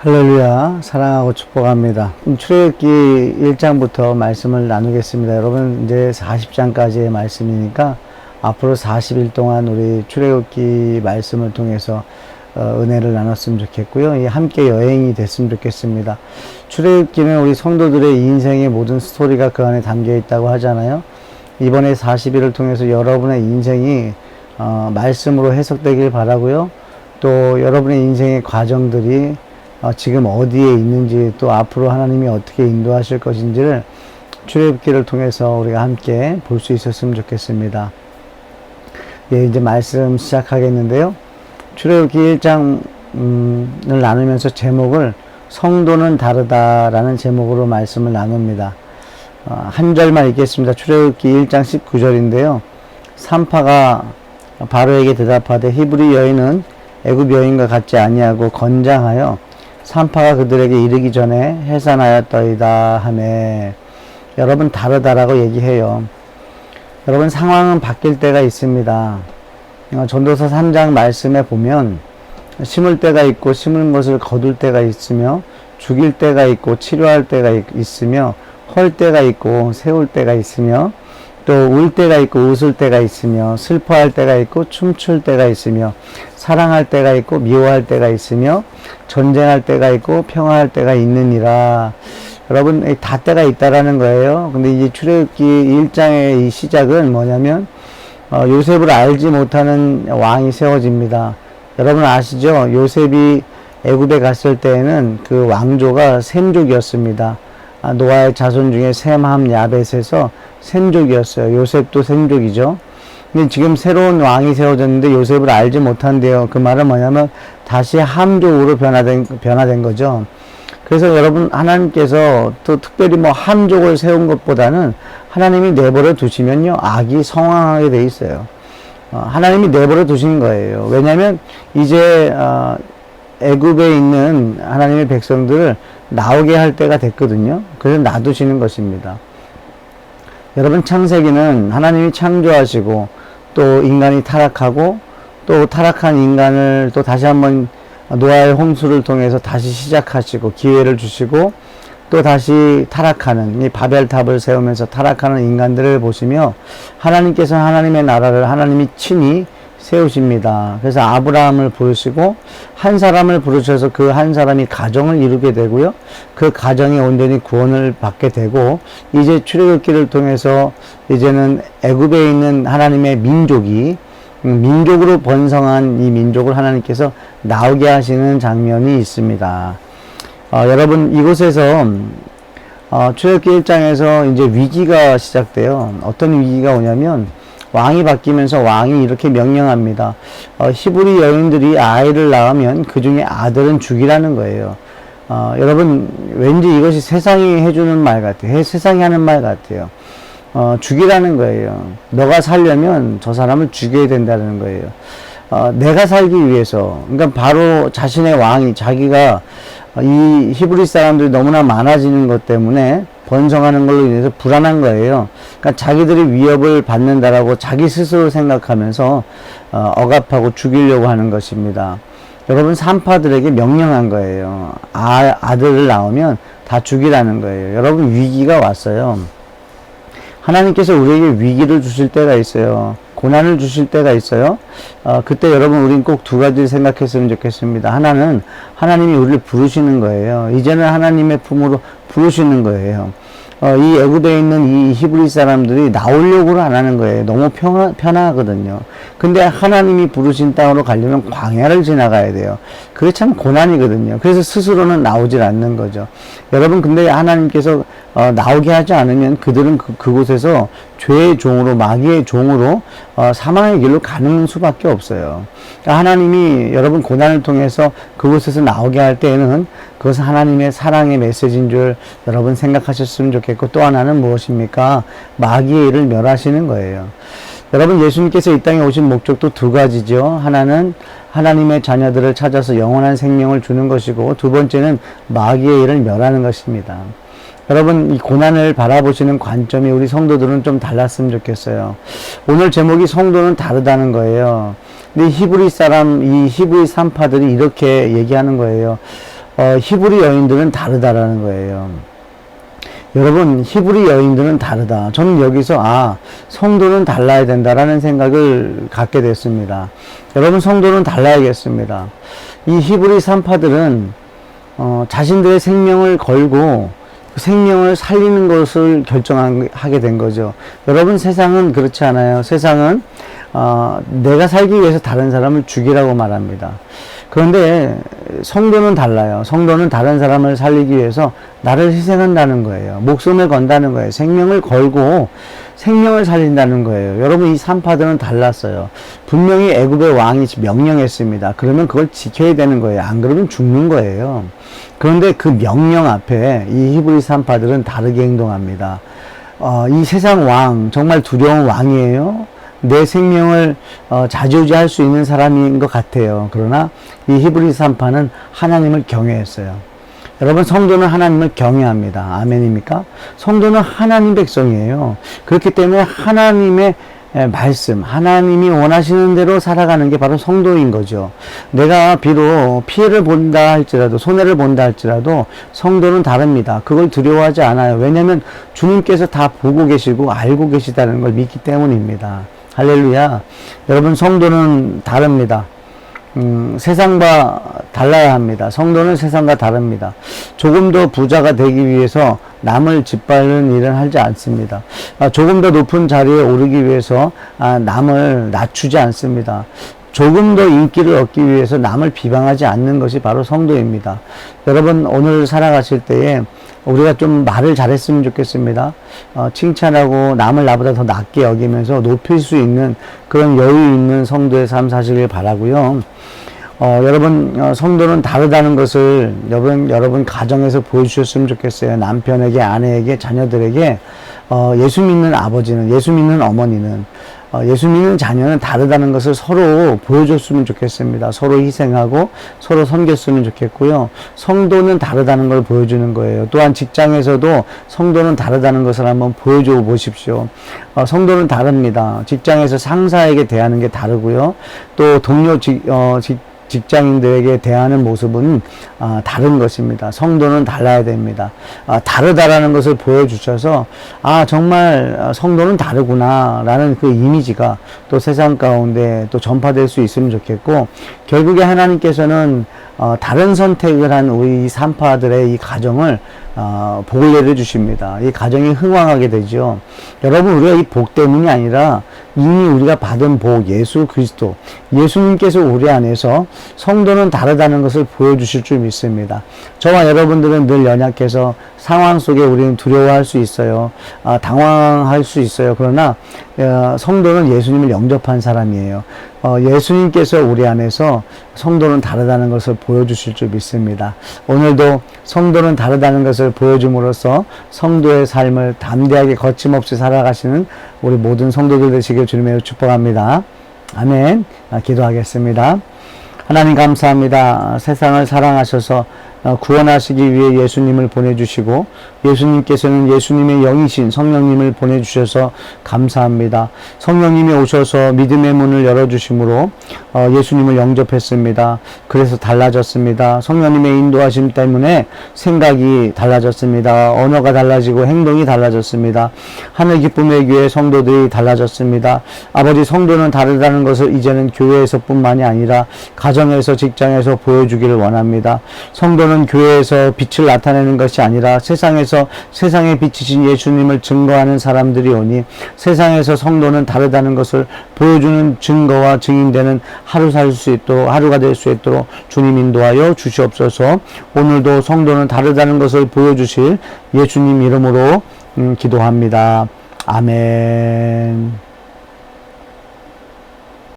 할렐루야, 사랑하고 축복합니다. 출애굽기 1장부터 말씀을 나누겠습니다. 여러분, 이제 40장까지의 말씀이니까 앞으로 40일 동안 우리 출애굽기 말씀을 통해서 은혜를 나눴으면 좋겠고요. 함께 여행이 됐으면 좋겠습니다. 출애굽기는 우리 성도들의 인생의 모든 스토리가 그 안에 담겨 있다고 하잖아요. 이번에 40일을 통해서 여러분의 인생이 말씀으로 해석되길 바라고요. 또 여러분의 인생의 과정들이 지금 어디에 있는지, 또 앞으로 하나님이 어떻게 인도하실 것인지를 출애굽기를 통해서 우리가 함께 볼 수 있었으면 좋겠습니다. 예, 이제 말씀 시작하겠는데요. 출애굽기 1장을 나누면서 제목을 성도는 다르다라는 제목으로 말씀을 나눕니다. 한 절만 읽겠습니다. 출애굽기 1장 19절인데요. 산파가 바로에게 대답하되 히브리 여인은 애굽 여인과 같지 아니하고 건장하여 산파가 그들에게 이르기 전에 해산하였더이다 하매, 여러분 다르다라고 얘기해요. 여러분 상황은 바뀔 때가 있습니다. 전도서 3장 말씀에 보면 심을 때가 있고 심은 것을 거둘 때가 있으며 죽일 때가 있고 치료할 때가 있으며 헐 때가 있고 세울 때가 있으며 또 울 때가 있고 웃을 때가 있으며 슬퍼할 때가 있고 춤출 때가 있으며 사랑할 때가 있고 미워할 때가 있으며 전쟁할 때가 있고 평화할 때가 있느니라. 여러분 다 때가 있다라는 거예요. 근데 이제 출애굽기 1장의 이 시작은 뭐냐면 요셉을 알지 못하는 왕이 세워집니다. 여러분 아시죠? 요셉이 애굽에 갔을 때에는 그 왕조가 셈족이었습니다. 노아의 자손 중에 셈, 함, 야벳에서 셈족이었어요. 요셉도 셈족이죠. 근데 지금 새로운 왕이 세워졌는데 요셉을 알지 못한대요. 그 말은 뭐냐면 다시 함족으로 변화된 거죠. 그래서 여러분 하나님께서 또 특별히 함족을 세운 것보다는 하나님이 내버려 두시면요, 악이 성황하게 돼 있어요. 하나님이 내버려 두신 거예요. 왜냐하면 이제 애굽에 있는 하나님의 백성들을 나오게 할 때가 됐거든요. 그래서 놔두시는 것입니다. 여러분 창세기는 하나님이 창조하시고 또 인간이 타락하고 또 타락한 인간을 또 다시 한번 노아의 홍수를 통해서 다시 시작하시고 기회를 주시고 또 다시 타락하는 이 바벨탑을 세우면서 타락하는 인간들을 보시며 하나님께서 하나님의 나라를 하나님이 친히 세우십니다. 그래서 아브라함을 부르시고 한 사람을 부르셔서 그 한 사람이 가정을 이루게 되고요. 그 가정이 온전히 구원을 받게 되고 이제 출애굽기를 통해서 이제는 애굽에 있는 하나님의 민족이 민족으로 번성한 이 민족을 하나님께서 나오게 하시는 장면이 있습니다. 여러분 이곳에서 출애굽기 1장에서 이제 위기가 시작돼요. 어떤 위기가 오냐면 왕이 바뀌면서 왕이 이렇게 명령합니다. 히브리 여인들이 아이를 낳으면 그 중에 아들은 죽이라는 거예요. 여러분 왠지 이것이 세상이 해주는 말 같아요. 세상이 하는 말 같아요. 죽이라는 거예요. 너가 살려면 저 사람을 죽여야 된다는 거예요. 내가 살기 위해서, 그러니까 바로 자신의 왕이, 자기가 이 히브리 사람들이 너무나 많아지는 것 때문에 번성하는 걸로 인해서 불안한 거예요. 그러니까 자기들이 위협을 받는다라고 자기 스스로 생각하면서 억압하고 죽이려고 하는 것입니다. 여러분 산파들에게 명령한 거예요. 아들을 낳으면 다 죽이라는 거예요. 여러분 위기가 왔어요. 하나님께서 우리에게 위기를 주실 때가 있어요. 고난을 주실 때가 있어요. 그때 여러분 우린 꼭 두 가지 생각했으면 좋겠습니다. 하나는 하나님이 우리를 부르시는 거예요. 이제는 하나님의 품으로 부르시는 거예요. 이 애굽에 있는 이 히브리 사람들이 나오려고는 안 하는 거예요. 너무 편하거든요. 근데 하나님이 부르신 땅으로 가려면 광야를 지나가야 돼요. 그게 참 고난이거든요. 그래서 스스로는 나오질 않는 거죠. 여러분 근데 하나님께서 나오게 하지 않으면 그들은 그곳에서 죄의 종으로, 마귀의 종으로 사망의 길로 가는 수밖에 없어요. 그러니까 하나님이 여러분 고난을 통해서 그곳에서 나오게 할 때에는 그것은 하나님의 사랑의 메시지인 줄 여러분 생각하셨으면 좋겠고, 또 하나는 무엇입니까? 마귀의 일을 멸하시는 거예요. 여러분 예수님께서 이 땅에 오신 목적도 두 가지죠. 하나는 하나님의 자녀들을 찾아서 영원한 생명을 주는 것이고, 두 번째는 마귀의 일을 멸하는 것입니다. 여러분 이 고난을 바라보시는 관점이 우리 성도들은 좀 달랐으면 좋겠어요. 오늘 제목이 성도는 다르다는 거예요. 근데 이 히브리 산파들이 이렇게 얘기하는 거예요. 히브리 여인들은 다르다라는 거예요. 여러분, 히브리 여인들은 다르다. 저는 여기서 성도는 달라야 된다라는 생각을 갖게 됐습니다. 여러분, 성도는 달라야겠습니다. 이 히브리 산파들은 자신들의 생명을 걸고 그 생명을 살리는 것을 결정하게 된 거죠. 여러분, 세상은 그렇지 않아요. 세상은 내가 살기 위해서 다른 사람을 죽이라고 말합니다. 그런데 성도는 달라요. 성도는 다른 사람을 살리기 위해서 나를 희생한다는 거예요. 목숨을 건다는 거예요. 생명을 걸고 생명을 살린다는 거예요. 여러분, 이 산파들은 달랐어요. 분명히 애굽의 왕이 명령했습니다. 그러면 그걸 지켜야 되는 거예요. 안 그러면 죽는 거예요. 그런데 그 명령 앞에 이 히브리 산파들은 다르게 행동합니다. 이 세상 왕, 정말 두려운 왕이에요. 내 생명을 좌지우지할 수 있는 사람인 것 같아요. 그러나 이 히브리 산파는 하나님을 경외했어요. 여러분, 성도는 하나님을 경외합니다. 아멘입니까? 성도는 하나님 백성이에요. 그렇기 때문에 하나님의 말씀, 하나님이 원하시는 대로 살아가는 게 바로 성도인 거죠. 내가 비록 피해를 본다 할지라도, 손해를 본다 할지라도 성도는 다릅니다. 그걸 두려워하지 않아요. 왜냐하면 주님께서 다 보고 계시고 알고 계시다는 걸 믿기 때문입니다. 할렐루야. 여러분, 성도는 다릅니다. 세상과 달라야 합니다. 성도는 세상과 다릅니다. 조금 더 부자가 되기 위해서 남을 짓밟는 일은 하지 않습니다. 조금 더 높은 자리에 오르기 위해서 남을 낮추지 않습니다. 조금 더 인기를 얻기 위해서 남을 비방하지 않는 것이 바로 성도입니다. 여러분, 오늘 살아가실 때에 우리가 좀 말을 잘했으면 좋겠습니다. 칭찬하고 남을 나보다 더 낮게 여기면서 높일 수 있는 그런 여유 있는 성도의 삶 사시길 바라고요. 여러분, 성도는 다르다는 것을 여러분 가정에서 보여주셨으면 좋겠어요. 남편에게, 아내에게, 자녀들에게. 예수 믿는 아버지는, 예수 믿는 어머니는, 예수 믿는 자녀는 다르다는 것을 서로 보여줬으면 좋겠습니다. 서로 희생하고 서로 섬겼으면 좋겠고요. 성도는 다르다는 걸 보여주는 거예요. 또한 직장에서도 성도는 다르다는 것을 한번 보여줘 보십시오. 성도는 다릅니다. 직장에서 상사에게 대하는 게 다르고요. 또 동료 직장인들에게 대하는 모습은 다른 것입니다. 성도는 달라야 됩니다. 다르다라는 것을 보여주셔서 정말 성도는 다르구나 라는 그 이미지가 또 세상 가운데 또 전파될 수 있으면 좋겠고, 결국에 하나님께서는 다른 선택을 한 우리 산파들의 이 가정을 복을 내려주십니다. 이 가정이 흥왕하게 되죠. 여러분, 우리가 이 복 때문이 아니라 이미 우리가 받은 복, 예수 그리스도, 예수님께서 우리 안에서 성도는 다르다는 것을 보여주실 줄 믿습니다. 저와 여러분들은 늘 연약해서 상황 속에 우리는 두려워할 수 있어요. 당황할 수 있어요. 그러나 성도는 예수님을 영접한 사람이에요. 예수님께서 우리 안에서 성도는 다르다는 것을 보여주실 줄 믿습니다. 오늘도 성도는 다르다는 것을 보여줌으로써 성도의 삶을 담대하게 거침없이 살아가시는 우리 모든 성도들 되시길 주님의 축복합니다. 아멘. 기도하겠습니다. 하나님, 감사합니다. 세상을 사랑하셔서 구원하시기 위해 예수님을 보내주시고, 예수님께서는 예수님의 영이신 성령님을 보내주셔서 감사합니다. 성령님이 오셔서 믿음의 문을 열어주심으로 예수님을 영접했습니다. 그래서 달라졌습니다. 성령님의 인도하심 때문에 생각이 달라졌습니다. 언어가 달라지고 행동이 달라졌습니다. 하늘 기쁨의 교회 성도들이 달라졌습니다. 아버지, 성도는 다르다는 것을 이제는 교회에서뿐만이 아니라 가정에서, 직장에서 보여주기를 원합니다. 성도는 교회에서 빛을 나타내는 것이 아니라 세상에서 세상에 비치신 예수님을 증거하는 사람들이 오니, 세상에서 성도는 다르다는 것을 보여주는 증거와 증인되는 하루가 될 수 있도록 주님 인도하여 주시옵소서. 오늘도 성도는 다르다는 것을 보여주실 예수님 이름으로 기도합니다. 아멘.